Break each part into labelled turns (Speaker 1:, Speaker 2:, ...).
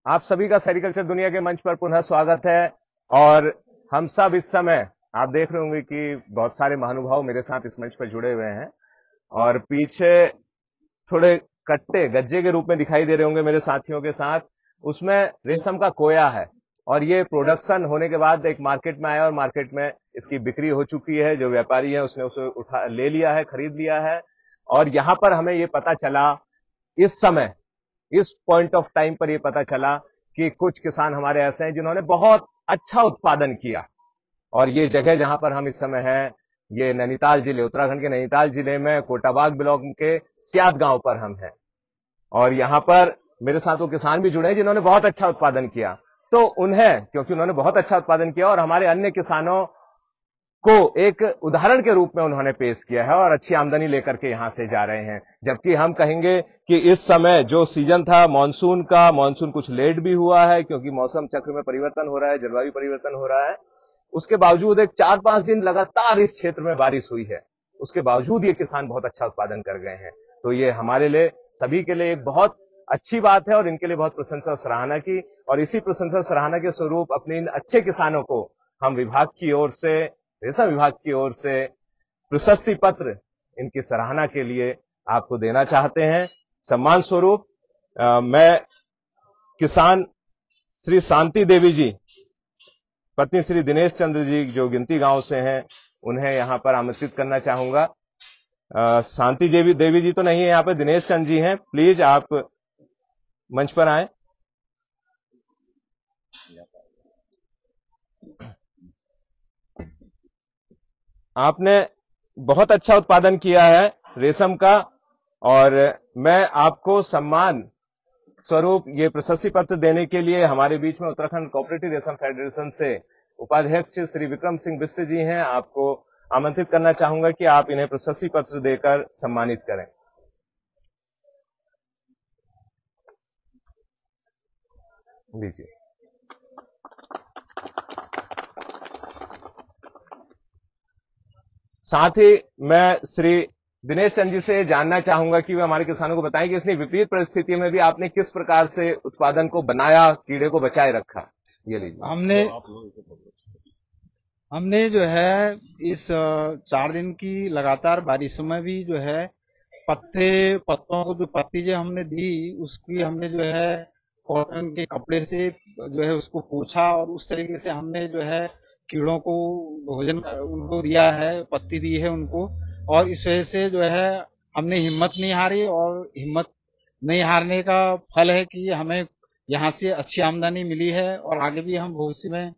Speaker 1: आप सभी का सेरिकल्चर दुनिया के मंच पर पुनः स्वागत है। और हम सब इस समय आप देख रहे होंगे कि बहुत सारे महानुभाव मेरे साथ इस मंच पर जुड़े हुए हैं और पीछे थोड़े कट्टे गज्जे के रूप में दिखाई दे रहे होंगे मेरे साथियों के साथ। उसमें रेशम का कोया है और ये प्रोडक्शन होने के बाद एक मार्केट में आया और मार्केट में इसकी बिक्री हो चुकी है। जो व्यापारी है उसने उसे ले लिया है, खरीद लिया है। और यहां पर हमें ये पता चला इस समय, इस पॉइंट ऑफ टाइम पर यह पता चला कि कुछ किसान हमारे ऐसे हैं जिन्होंने बहुत अच्छा उत्पादन किया। और ये जगह जहां पर हम इस समय हैं, ये नैनीताल जिले, उत्तराखंड के नैनीताल जिले में कोटाबाग ब्लॉक के सियात गांव पर हम हैं। और यहां पर मेरे साथ वो किसान भी जुड़े हैं जिन्होंने बहुत अच्छा उत्पादन किया। तो उन्हें, क्योंकि उन्होंने बहुत अच्छा उत्पादन किया और हमारे अन्य किसानों को एक उदाहरण के रूप में उन्होंने पेश किया है और अच्छी आमदनी लेकर के यहां से जा रहे हैं। जबकि हम कहेंगे कि इस समय जो सीजन था मानसून का, मानसून कुछ लेट भी हुआ है क्योंकि मौसम चक्र में परिवर्तन हो रहा है, जलवायु परिवर्तन हो रहा है। उसके बावजूद एक 4-5 दिन लगातार इस क्षेत्र में बारिश हुई है, उसके बावजूद ये किसान बहुत अच्छा उत्पादन कर गए हैं। तो ये हमारे लिए, सभी के लिए एक बहुत अच्छी बात है और इनके लिए बहुत प्रशंसा और सराहना की। और इसी प्रशंसा सराहना के स्वरूप अपने इन अच्छे किसानों को हम विभाग की ओर से, रेशम विभाग की ओर से प्रशस्ति पत्र इनकी सराहना के लिए आपको देना चाहते हैं। सम्मान स्वरूप मैं किसान श्री शांति देवी जी, पत्नी श्री दिनेश चंद्र जी, जो गिनती गांव से हैं, उन्हें यहां पर आमंत्रित करना चाहूंगा। शांति देवी जी तो नहीं है यहां पर, दिनेश चंद्र जी हैं। प्लीज आप मंच पर आए। आपने बहुत अच्छा उत्पादन किया है रेशम का और मैं आपको सम्मान स्वरूप ये प्रशस्ति पत्र देने के लिए हमारे बीच में उत्तराखंड कोऑपरेटिव रेशम फेडरेशन से उपाध्यक्ष श्री विक्रम सिंह बिष्ट जी हैं। आपको आमंत्रित करना चाहूंगा कि आप इन्हें प्रशस्ति पत्र देकर सम्मानित करें। लीजिए। साथ ही मैं श्री दिनेश चंद जी से जानना चाहूंगा कि वे हमारे किसानों को बताएं कि इसने विपरीत परिस्थितियों में भी आपने किस प्रकार से उत्पादन को बनाया, कीड़े को बचाए रखा। ये लीजिए।
Speaker 2: हमने जो है इस 4 दिन की लगातार बारिशों में भी जो है पत्तों को जो पत्ती जो हमने दी, उसकी हमने जो है कॉटन के कपड़े से जो है उसको पोंछा और उस तरीके से हमने जो है कीड़ों को भोजन उनको दिया है, पत्ती दी है उनको। और इस वजह से जो है हमने हिम्मत नहीं हारी और हिम्मत नहीं हारने का फल है कि हमें यहाँ से अच्छी आमदनी मिली है और आगे भी हम भविष्य में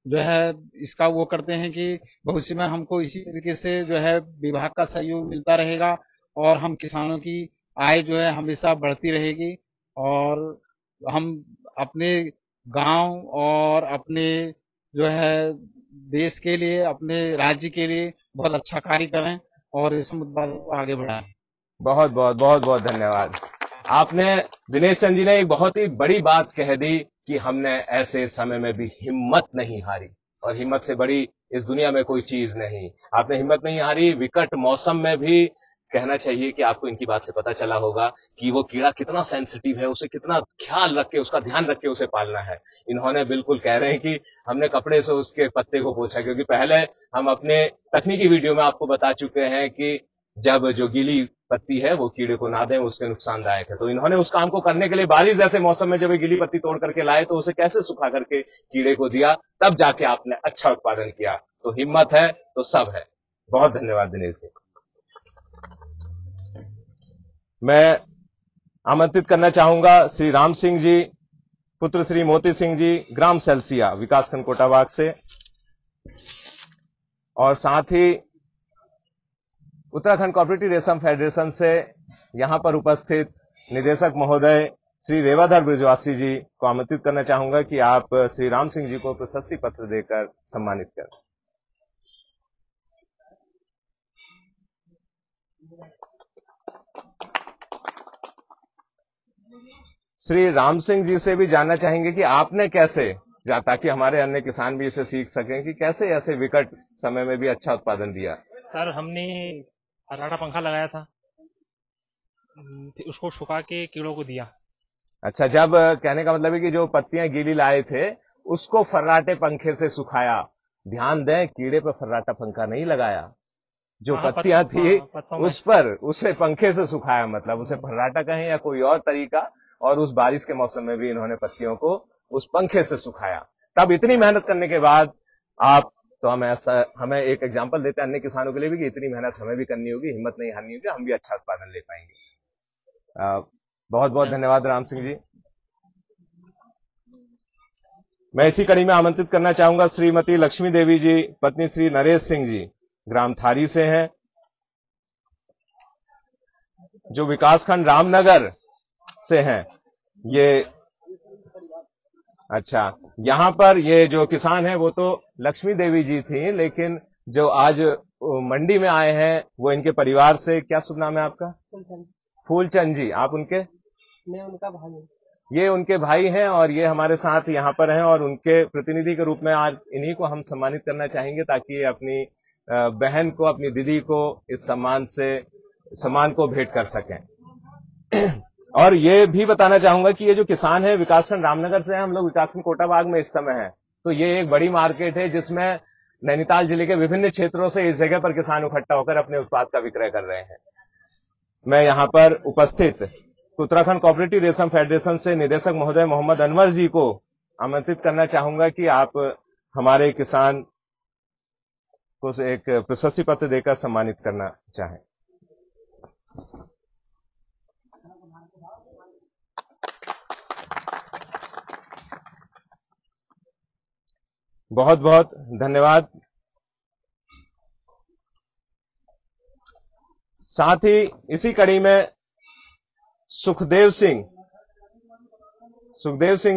Speaker 2: जो है इसका वो करते हैं कि भविष्य में हमको इसी तरीके से जो है विभाग का सहयोग मिलता रहेगा और हम किसानों की आय जो है हमेशा बढ़ती रहेगी और हम अपने गांव और अपने जो है देश के लिए, अपने राज्य के लिए बहुत अच्छा कार्य करें और रेशम उत्पादन को आगे बढ़ाएं।
Speaker 1: बहुत बहुत बहुत बहुत धन्यवाद। आपने, दिनेश चंद जी ने एक बहुत ही बड़ी बात कह दी कि हमने ऐसे समय में भी हिम्मत नहीं हारी और हिम्मत से बड़ी इस दुनिया में कोई चीज नहीं। आपने हिम्मत नहीं हारी, विकट मौसम में भी। कहना चाहिए कि आपको इनकी बात से पता चला होगा कि वो कीड़ा कितना सेंसिटिव है, उसे कितना ख्याल रख के, उसका ध्यान रख के उसे पालना है। इन्होंने बिल्कुल कह रहे हैं कि हमने कपड़े से उसके पत्ते को पोंछा, क्योंकि पहले हम अपने तकनीकी वीडियो में आपको बता चुके हैं कि जब जो गीली पत्ती है वो कीड़े को ना दें, उसके नुकसानदायक है। तो इन्होंने उस काम को करने के लिए बारिश जैसे मौसम में जब ये गीली पत्ती तोड़ करके लाए तो उसे कैसे सुखा करके कीड़े को दिया, तब जाके आपने अच्छा उत्पादन किया। तो हिम्मत है तो सब है। बहुत धन्यवाद दिनेश जी। मैं आमंत्रित करना चाहूंगा श्री राम सिंह जी, पुत्र श्री मोती सिंह जी, ग्राम सेल्सिया, विकासखंड कोटाबाग से। और साथ ही उत्तराखंड कोऑपरेटिव रेशम फेडरेशन से यहां पर उपस्थित निदेशक महोदय श्री रेवाधर ब्रिजवासी जी को आमंत्रित करना चाहूंगा कि आप श्री राम सिंह जी को प्रशस्ति पत्र देकर सम्मानित करें। श्री राम सिंह जी से भी जानना चाहेंगे कि आपने कैसे, ताकि हमारे अन्य किसान भी इसे सीख सकें कि कैसे ऐसे विकट समय में भी अच्छा उत्पादन दिया।
Speaker 3: सर, हमने फर्राटा पंखा लगाया था, फिर उसको सुखा के कीड़ों को दिया।
Speaker 1: अच्छा, जब कहने का मतलब है कि जो पत्तियां गीली लाए थे उसको फर्राटे पंखे से सुखाया। ध्यान दें, कीड़े पर फर्राटा पंखा नहीं लगाया, जो
Speaker 3: हाँ हाँ,
Speaker 1: पत्तियां थी
Speaker 3: पत्तों में।
Speaker 1: उस पर उसे पंखे से सुखाया, मतलब उसे फर्राटा कहें या कोई और तरीका। और उस बारिश के मौसम में भी इन्होंने पत्तियों को उस पंखे से सुखाया। तब इतनी मेहनत करने के बाद आप, तो हमें एक एग्जांपल देते हैं अन्य किसानों के लिए भी कि इतनी मेहनत हमें भी करनी होगी, हिम्मत नहीं हारनी होगी, हम भी अच्छा उत्पादन ले पाएंगे। बहुत बहुत धन्यवाद राम सिंह जी। मैं इसी कड़ी में आमंत्रित करना चाहूंगा श्रीमती लक्ष्मी देवी जी, पत्नी श्री नरेश सिंह जी, ग्राम थारी से हैं, जो विकासखंड रामनगर से हैं। ये अच्छा, यहां पर ये जो किसान है वो तो लक्ष्मी देवी जी थी, लेकिन जो आज मंडी में आए हैं वो इनके परिवार से, क्या शुभ नाम है आपका? फूलचंद जी। आप उनके?
Speaker 3: मैं उनका भाई हूँ।
Speaker 1: ये उनके भाई हैं और ये हमारे साथ यहां पर हैं, और उनके प्रतिनिधि के रूप में आज इन्हीं को हम सम्मानित करना चाहेंगे ताकि ये अपनी बहन को, अपनी दीदी को इस सम्मान को भेंट कर सकें। और ये भी बताना चाहूंगा कि ये जो किसान है विकासखंड रामनगर से हैं, हम लोग विकासखंड कोटाबाग में इस समय हैं, तो ये एक बड़ी मार्केट है जिसमें नैनीताल जिले के विभिन्न क्षेत्रों से इस जगह पर किसान इकट्ठा होकर अपने उत्पाद का विक्रय कर रहे हैं। मैं यहां पर उपस्थित उत्तराखंड कोऑपरेटिव रेशम फेडरेशन से निदेशक महोदय मोहम्मद अनवर जी को आमंत्रित करना चाहूंगा कि आप हमारे किसान को एक प्रशस्ति पत्र देकर सम्मानित करना चाहें। बहुत बहुत धन्यवाद। साथ ही इसी कड़ी में सुखदेव सिंह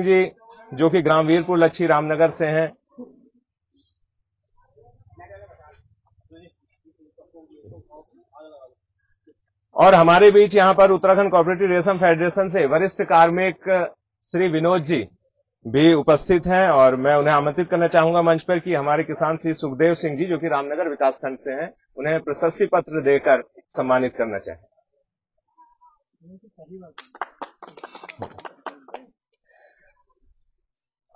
Speaker 1: जी, जो कि ग्राम वीरपुर लच्छी रामनगर से हैं, और हमारे बीच यहां पर उत्तराखंड कोऑपरेटिव रेशम फेडरेशन से वरिष्ठ कार्मिक श्री विनोद जी भी उपस्थित हैं, और मैं उन्हें आमंत्रित करना चाहूंगा मंच पर कि हमारे किसान श्री सुखदेव सिंह जी, जो कि रामनगर विकासखंड से हैं, उन्हें प्रशस्ति पत्र देकर सम्मानित करना चाहें।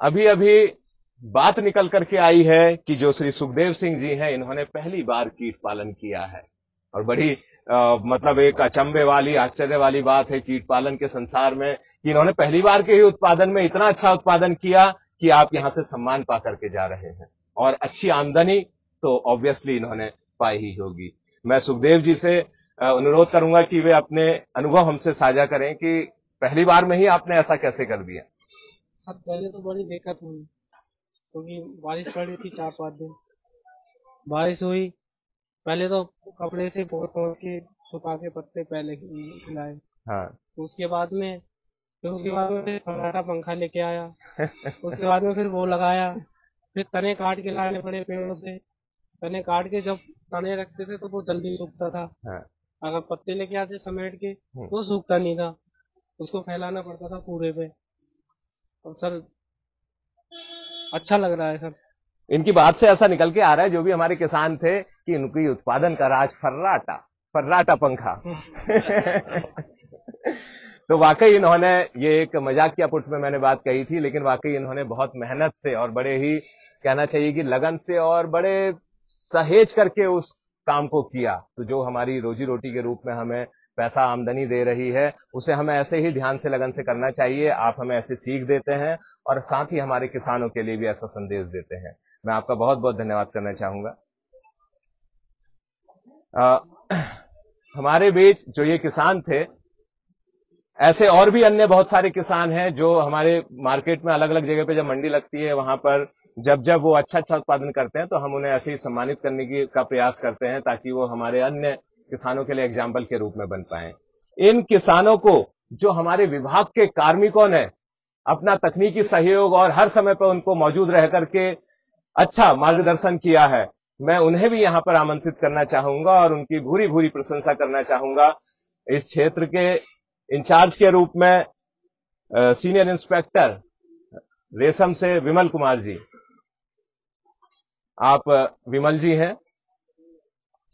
Speaker 1: अभी अभी बात निकल करके आई है कि जो श्री सुखदेव सिंह जी हैं, इन्होंने पहली बार कीट पालन किया है, और बड़ी मतलब एक अचंभे वाली, आश्चर्य वाली बात है कीट पालन के संसार में कि इन्होंने पहली बार के ही उत्पादन में इतना अच्छा उत्पादन किया कि आप यहां से सम्मान पा करके जा रहे हैं, और अच्छी आमदनी तो ऑब्वियसली इन्होंने पाई ही होगी। मैं सुखदेव जी से अनुरोध करूंगा कि वे अपने अनुभव हमसे साझा करें कि पहली बार में ही आपने ऐसा कैसे कर दिया।
Speaker 3: सब पहले तो बड़ी दिक्कत हुई क्योंकि बारिश पड़ी थी 4-5 दिन। बारिश हुई, पहले तो कपड़े से पोंछ के सुखा के पत्ते पहले खिलाए।
Speaker 1: हाँ।
Speaker 3: उसके बाद में फिर फर्राटा पंखा लेके आया। उसके बाद में फिर वो लगाया, फिर तने काट के लाने पड़े पेड़ों से। तने काट के जब तने रखते थे तो वो जल्दी सूखता था।
Speaker 1: हाँ।
Speaker 3: अगर पत्ते लेके आते समेट के वो सूखता नहीं था, उसको फैलाना पड़ता था पूरे पे। और सर अच्छा लग रहा है सर।
Speaker 1: इनकी बात से ऐसा निकल के आ रहा है, जो भी हमारे किसान थे, कि इनकी उत्पादन का राज फर्राटा पंखा। तो वाकई इन्होंने, ये एक मजाकिया पुट में मैंने बात कही थी, लेकिन वाकई इन्होंने बहुत मेहनत से और बड़े ही कहना चाहिए कि लगन से और बड़े सहेज करके उस काम को किया। तो जो हमारी रोजी रोटी के रूप में हमें पैसा आमदनी दे रही है, उसे हमें ऐसे ही ध्यान से लगन से करना चाहिए। आप हमें ऐसी सीख देते हैं और साथ ही हमारे किसानों के लिए भी ऐसा संदेश देते हैं। मैं आपका बहुत बहुत धन्यवाद करना चाहूंगा। हमारे बीच जो ये किसान थे, ऐसे और भी अन्य बहुत सारे किसान हैं जो हमारे मार्केट में अलग अलग जगह पे जब मंडी लगती है, वहां पर जब वो अच्छा उत्पादन करते हैं तो हम उन्हें ऐसे ही सम्मानित करने का प्रयास करते हैं, ताकि वो हमारे अन्य किसानों के लिए एग्जाम्पल के रूप में बन पाए। इन किसानों को जो हमारे विभाग के कार्मिकों ने अपना तकनीकी सहयोग और हर समय पर उनको मौजूद रह करके अच्छा मार्गदर्शन किया है, मैं उन्हें भी यहां पर आमंत्रित करना चाहूंगा और उनकी भूरी भूरी प्रशंसा करना चाहूंगा। इस क्षेत्र के इंचार्ज के रूप में सीनियर इंस्पेक्टर रेशम से विमल कुमार जी, आप विमल जी हैं,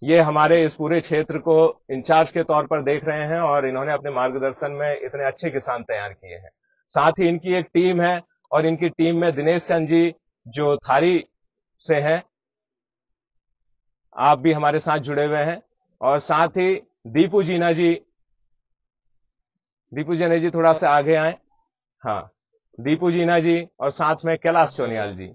Speaker 1: ये हमारे इस पूरे क्षेत्र को इंचार्ज के तौर पर देख रहे हैं और इन्होंने अपने मार्गदर्शन में इतने अच्छे किसान तैयार किए हैं। साथ ही इनकी एक टीम है और इनकी टीम में दिनेश चंद जी जो थारी से हैं, आप भी हमारे साथ जुड़े हुए हैं, और साथ ही दीपू जीना जी थोड़ा सा आगे आए। हाँ, दीपू जीना जी और साथ में कैलाश सोनियाल जी।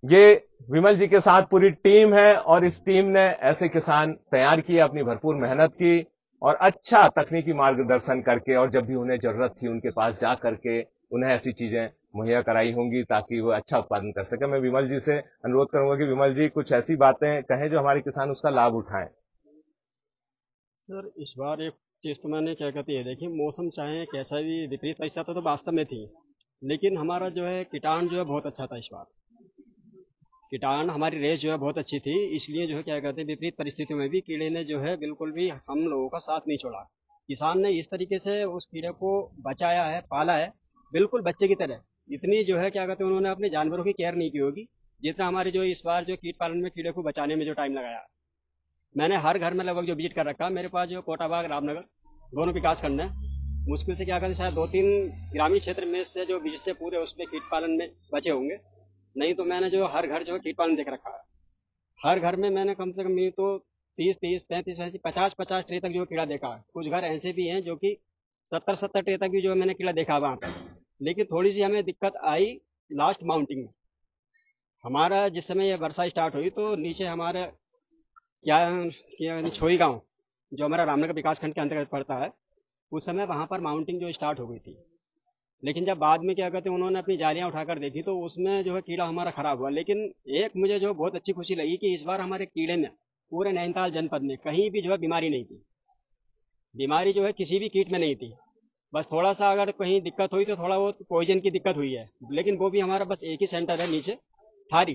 Speaker 1: ये विमल जी के साथ पूरी टीम है और इस टीम ने ऐसे किसान तैयार किए, अपनी भरपूर मेहनत की और अच्छा तकनीकी मार्गदर्शन करके, और जब भी उन्हें जरूरत थी उनके पास जा करके उन्हें ऐसी चीजें मुहैया कराई होंगी ताकि वो अच्छा उत्पादन कर सके। मैं विमल जी से अनुरोध करूंगा कि विमल जी कुछ ऐसी बातें कहें जो हमारे किसान उसका लाभ उठाएं।
Speaker 4: सर, इस बार एक चीज तो मैंने क्या कहती है, देखिए मौसम चाहे कैसा भी विपरीत परिस्थिति तो वास्तव में थी, लेकिन हमारा जो है कीटाणु जो है बहुत अच्छा था। इस बार कीटाणु हमारी रेस जो है बहुत अच्छी थी, इसलिए जो है क्या कहते हैं विपरीत परिस्थितियों में भी कीड़े ने जो है बिल्कुल भी हम लोगों का साथ नहीं छोड़ा। किसान ने इस तरीके से उस कीड़े को बचाया है, पाला है, बिल्कुल बच्चे की तरह। इतनी जो है क्या कहते हैं उन्होंने अपने जानवरों की केयर नहीं की होगी जितना हमारे जो इस बार जो कीट पालन में कीड़े को बचाने में जो टाइम लगाया। मैंने हर घर में लगभग जो विजिट कर रखा, मेरे पास जो कोटाबाग रामनगर दोनों विकास खंड है, मुश्किल से क्या कहते हैं शायद 2-3 ग्रामीण क्षेत्र में से जो विजिट से पूरे उसमें कीट पालन में बचे होंगे। नहीं तो मैंने जो हर घर जो है कीट पालन देख रखा है। हर घर में मैंने कम से कम नहीं तो 30-30, 35-35, 50-50 ट्रे तक जो कीड़ा देखा है। कुछ घर ऐसे भी हैं जो कि 70-70 ट्रे तक भी जो है मैंने कीड़ा देखा वहां पर। लेकिन थोड़ी सी हमें दिक्कत आई लास्ट माउंटिंग में। हमारा जिस समय ये वर्षा स्टार्ट हुई तो नीचे हमारा क्या छोई गांव जो हमारा रामनगर विकास खंड के अंतर्गत पड़ता है, उस समय वहां पर माउंटिंग जो स्टार्ट हो गई थी। लेकिन जब बाद में क्या कहते हैं उन्होंने अपनी जालियां उठाकर देखी तो उसमें जो है कीड़ा हमारा खराब हुआ। लेकिन एक मुझे जो बहुत अच्छी खुशी लगी कि इस बार हमारे कीड़े में पूरे नैनीताल जनपद में कहीं भी जो है बीमारी नहीं थी। बीमारी जो है किसी भी कीट में नहीं थी। बस थोड़ा सा अगर कहीं दिक्कत हुई तो थोड़ा बहुत पॉइजन की दिक्कत हुई है, लेकिन वो भी हमारा बस एक ही सेंटर है नीचे थारी,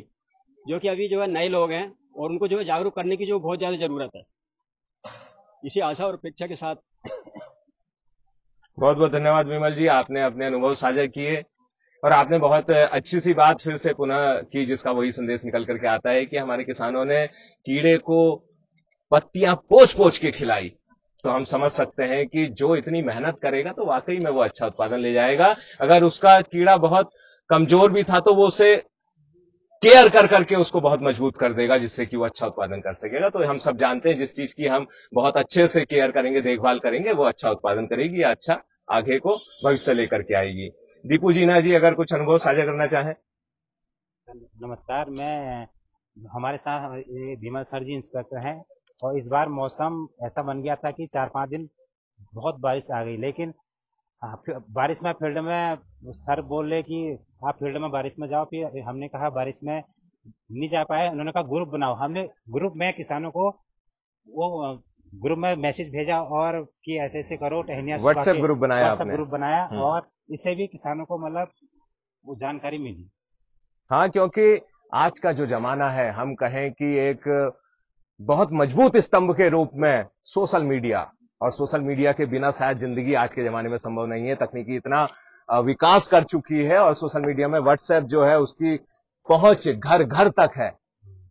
Speaker 4: जो कि अभी जो है नए लोग हैं और उनको जो है जागरूक करने की जो बहुत ज्यादा जरूरत है। इसी आशा और अपेक्षा के साथ
Speaker 1: बहुत बहुत धन्यवाद विमल जी, आपने अपने अनुभव साझा किए और आपने बहुत अच्छी सी बात फिर से पुनः की, जिसका वही संदेश निकल करके आता है कि हमारे किसानों ने कीड़े को पत्तियां पोंछ पोंछ के खिलाई। तो हम समझ सकते हैं कि जो इतनी मेहनत करेगा तो वाकई में वो अच्छा उत्पादन ले जाएगा। अगर उसका कीड़ा बहुत कमजोर भी था तो वो उसे केयर कर करके उसको बहुत मजबूत कर देगा, जिससे कि वो अच्छा उत्पादन कर सकेगा। तो हम सब जानते हैं जिस चीज की हम बहुत अच्छे से केयर करेंगे, देखभाल करेंगे, वो अच्छा उत्पादन करेगी या अच्छा आगे को भविष्य लेकर के आएगी। दीपू जीना जी अगर कुछ अनुभव साझा करना चाहें।
Speaker 5: नमस्कार, मैं हमारे साथ ये विमल सर जी इंस्पेक्टर हैं और इस बार मौसम ऐसा बन गया था कि 4-5 दिन बहुत बारिश आ गई, लेकिन बारिश में फील्ड में सर बोल रहे कि आप फील्ड में बारिश में जाओ। फिर हमने कहा बारिश में नहीं जा पाए, उन्होंने कहा ग्रुप बनाओ। हमने ग्रुप में किसानों को वो ग्रुप में मैसेज भेजा और कि ऐसे ऐसे करो, टहनियां
Speaker 1: व्हाट्सएप ग्रुप बनाया
Speaker 5: व्हाट्सएप
Speaker 1: आपने?
Speaker 5: ग्रुप बनाया और इससे भी किसानों को मतलब वो जानकारी मिली।
Speaker 1: हाँ, क्योंकि आज का जो जमाना है, हम कहें कि एक बहुत मजबूत स्तंभ के रूप में सोशल मीडिया, और सोशल मीडिया के बिना शायद जिंदगी आज के जमाने में संभव नहीं है। तकनीकी इतना विकास कर चुकी है और सोशल मीडिया में व्हाट्सएप जो है उसकी पहुंच घर घर तक है।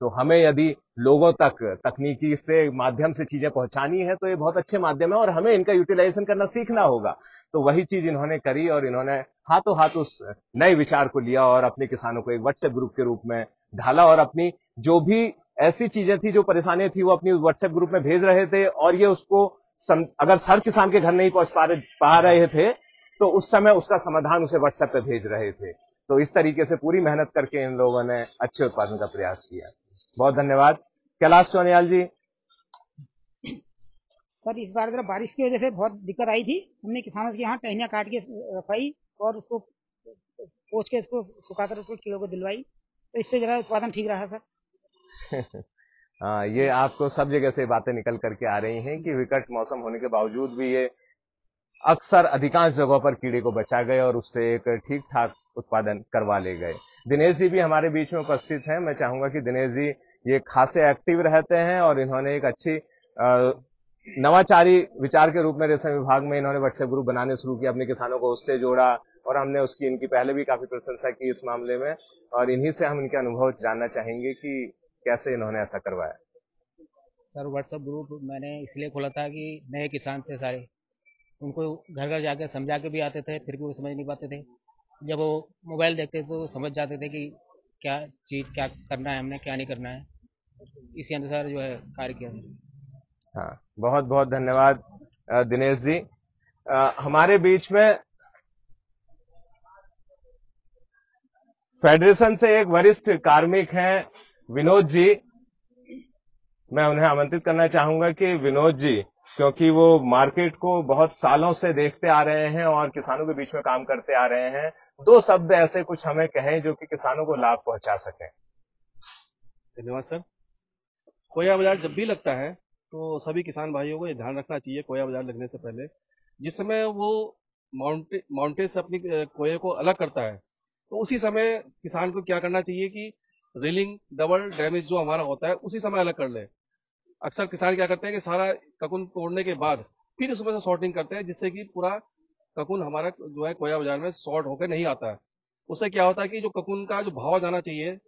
Speaker 1: तो हमें यदि लोगों तक तकनीकी से माध्यम से चीजें पहुंचानी है तो ये बहुत अच्छे माध्यम है और हमें इनका यूटिलाइजेशन करना सीखना होगा। तो वही चीज इन्होंने करी और इन्होंने हाथों हाथ उस नए विचार को लिया और अपने किसानों को एक व्हाट्सएप ग्रुप के रूप में ढाला और अपनी जो भी ऐसी चीजें थी, जो परेशानियां थी, वो अपनी व्हाट्सएप ग्रुप में भेज रहे थे और ये उसको अगर हर किसान के घर नहीं पहुंच पा रहे थे तो उस समय उसका समाधान उसे व्हाट्सएप पे भेज रहे थे। तो इस तरीके से पूरी मेहनत करके इन लोगों ने अच्छे उत्पादन का प्रयास किया। बहुत धन्यवाद। कैलाश सोनियाल जी।
Speaker 6: सर, इस बार जरा बारिश की वजह से बहुत दिक्कत आई थी। हमने किसानों के यहाँ टहनियां काट के रखवाई और उसको पोंछ के इसको सुखाकर उसको कीड़ों को दिलवाई, तो इससे जरा उत्पादन ठीक रहा सर।
Speaker 1: हाँ, ये आपको सब जगह से बातें निकल करके आ रही हैं कि विकट मौसम होने के बावजूद भी ये अक्सर अधिकांश जगहों पर कीड़े को बचा गए और उससे एक ठीक ठाक उत्पादन करवा ले गए। दिनेश जी भी हमारे बीच में उपस्थित हैं। मैं चाहूंगा कि दिनेश जी ये खासे एक्टिव रहते हैं और इन्होंने एक अच्छी नवाचारी विचार के रूप में रेशम विभाग में इन्होंने व्हाट्सएप ग्रुप बनाने शुरू किया, अपने किसानों को उससे जोड़ा और हमने उसकी इनकी पहले भी काफी प्रशंसा की इस मामले में, और इन्हीं से हम इनके अनुभव जानना चाहेंगे कि कैसे इन्होंने ऐसा करवाया।
Speaker 7: सर व्हाट्सएप ग्रुप मैंने इसलिए खोला था कि नए किसान थे सारे, उनको घर घर जाकर समझा के भी आते थे, फिर भी वो समझ नहीं पाते थे। जब वो मोबाइल देखते तो समझ जाते थे कि क्या चीज़ क्या करना है, हमने क्या नहीं करना है। इसी अनुसार जो है कार्य किया सर।
Speaker 1: हाँ, बहुत बहुत धन्यवाद दिनेश जी। हमारे बीच में फेडरेशन से एक वरिष्ठ कार्मिक हैं विनोद जी। मैं उन्हें आमंत्रित करना चाहूंगा कि विनोद जी, क्योंकि वो मार्केट को बहुत सालों से देखते आ रहे हैं और किसानों के बीच में काम करते आ रहे हैं, दो शब्द ऐसे कुछ हमें कहें जो कि किसानों को लाभ पहुंचा सकें।
Speaker 8: धन्यवाद सर। कोया बाजार जब भी लगता है तो सभी किसान भाइयों को ये ध्यान रखना चाहिए, कोया बाजार लगने से पहले जिस समय वो माउंटेन से अपनी कोये को अलग करता है तो उसी समय किसान को क्या करना चाहिए कि रेलिंग डबल डैमेज जो हमारा होता है उसी समय अलग कर ले। अक्सर किसान क्या करते हैं कि सारा ककुन तोड़ने के बाद फिर उसमें से सॉर्टिंग करते हैं, जिससे कि पूरा ककुन हमारा जो है कोया बाजार में सॉर्ट होकर नहीं आता है। उससे क्या होता है कि जो ककुन का जो भाव जाना चाहिए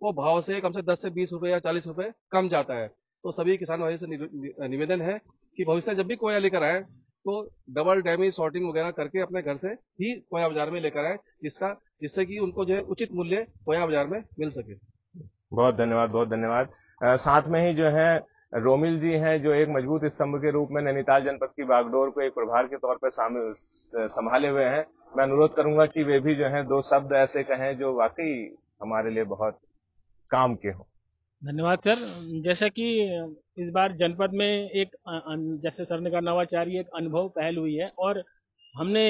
Speaker 8: वो भाव से कम से 10 से 20 रुपए या 40 रुपए कम जाता है। तो सभी किसान भाइयों से निवेदन है कि भविष्य में जब भी कोया लेकर आए तो डबल डैमेज सॉर्टिंग वगैरह करके अपने घर से ही कोया बाजार में लेकर आए, जिससे कि उनको जो है उचित मूल्य कोया बाजार में मिल सके।
Speaker 1: बहुत धन्यवाद, बहुत धन्यवाद। साथ में ही जो है रोमिल जी हैं, जो एक मजबूत स्तंभ के रूप में नैनीताल जनपद की बागडोर को एक प्रभार के तौर पर संभाले हुए हैं। मैं अनुरोध करूंगा कि वे भी जो है दो शब्द ऐसे कहें जो वाकई हमारे लिए बहुत काम के हो।
Speaker 9: धन्यवाद सर। जैसा कि इस बार जनपद में एक जैसे सर ने कहा नवाचारी एक अनुभव पहल हुई है और हमने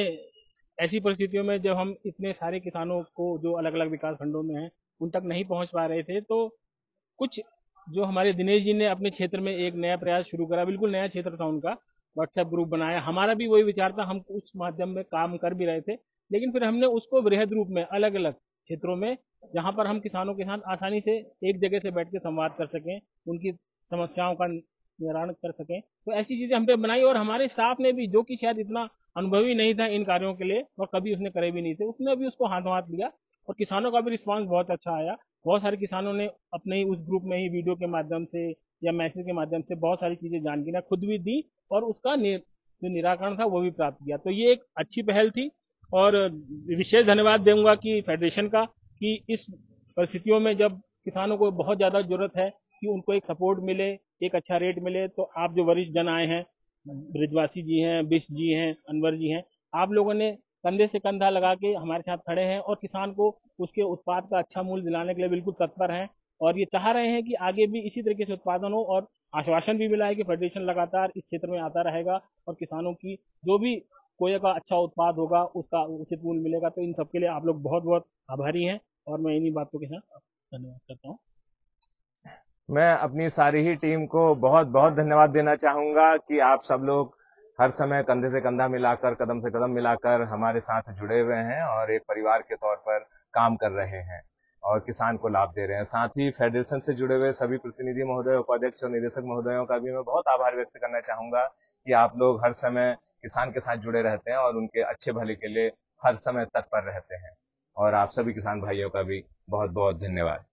Speaker 9: ऐसी परिस्थितियों में जब हम इतने सारे किसानों को जो अलग अलग विकास खंडों में हैं उन तक नहीं पहुंच पा रहे थे, तो कुछ जो हमारे दिनेश जी ने अपने क्षेत्र में एक नया प्रयास शुरू करा, बिल्कुल नया क्षेत्र था उनका, व्हाट्सएप ग्रुप बनाया। हमारा भी वही विचार था, हम उस माध्यम में काम कर भी रहे थे, लेकिन फिर हमने उसको वृहद रूप में अलग अलग क्षेत्रों में जहां पर हम किसानों के साथ आसानी से एक जगह से बैठ के संवाद कर सकें, उनकी समस्याओं का निवारण कर सकें, तो ऐसी चीजें हम पे बनाई। और हमारे स्टाफ ने भी, जो कि शायद इतना अनुभवी नहीं था इन कार्यों के लिए और कभी उसने करे भी नहीं थे, उसने भी उसको हाथों हाथ लिया और किसानों का भी रिस्पांस बहुत अच्छा आया। बहुत सारे किसानों ने अपने ही उस ग्रुप में ही वीडियो के माध्यम से या मैसेज के माध्यम से बहुत सारी चीजें जानकारी खुद भी दी और उसका जो निराकरण था वो भी प्राप्त किया। तो ये एक अच्छी पहल थी और विशेष धन्यवाद दूंगा कि फेडरेशन का, कि इस परिस्थितियों में जब किसानों को बहुत ज्यादा जरूरत है कि उनको एक सपोर्ट मिले, एक अच्छा रेट मिले, तो आप जो वरिष्ठ जन आए हैं, ब्रिजवासी जी हैं, बिश जी हैं, अनवर जी हैं, आप लोगों ने कंधे से कंधा लगा के हमारे साथ खड़े हैं और किसान को उसके उत्पाद का अच्छा मूल्य दिलाने के लिए बिल्कुल तत्पर हैं और ये चाह रहे हैं कि आगे भी इसी तरीके से उत्पादन हो। और आश्वासन भी मिला है कि फेडरेशन लगातार इस क्षेत्र में आता रहेगा और किसानों की जो भी कोई का अच्छा उत्पाद होगा उसका उचित मूल्य मिलेगा। तो इन सबके लिए आप लोग बहुत बहुत आभारी हैं और मैं इन्हीं बातों के साथ धन्यवाद करता हूँ।
Speaker 1: मैं अपनी सारी ही टीम को बहुत बहुत धन्यवाद देना चाहूंगा कि आप सब लोग हर समय कंधे से कंधा मिलाकर, कदम से कदम मिलाकर हमारे साथ जुड़े हुए हैं और एक परिवार के तौर पर काम कर रहे हैं और किसान को लाभ दे रहे हैं। साथ ही फेडरेशन से जुड़े हुए सभी प्रतिनिधि महोदय, उपाध्यक्ष और निदेशक महोदयों का भी मैं बहुत आभार व्यक्त करना चाहूंगा कि आप लोग हर समय किसान के साथ जुड़े रहते हैं और उनके अच्छे भले के लिए हर समय तत्पर रहते हैं। और आप सभी किसान भाइयों का भी बहुत बहुत धन्यवाद।